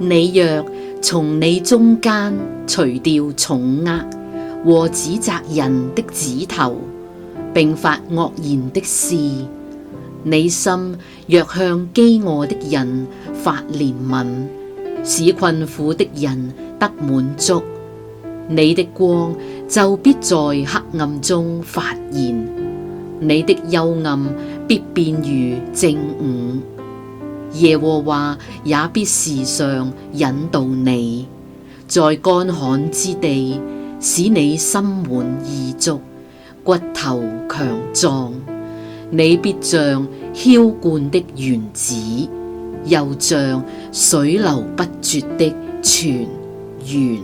你若從你中間除掉重軛和指責人的指頭，並發惡言的事，你心若向飢餓的人發憐憫，使困苦的人得滿足，你的光就必在黑暗中發現，你的幽暗必變如正午。耶和華也必時常引導你，在乾旱之地使你心滿意足，骨頭強壯。你必像澆灌的園子，又像水流不絕的泉源。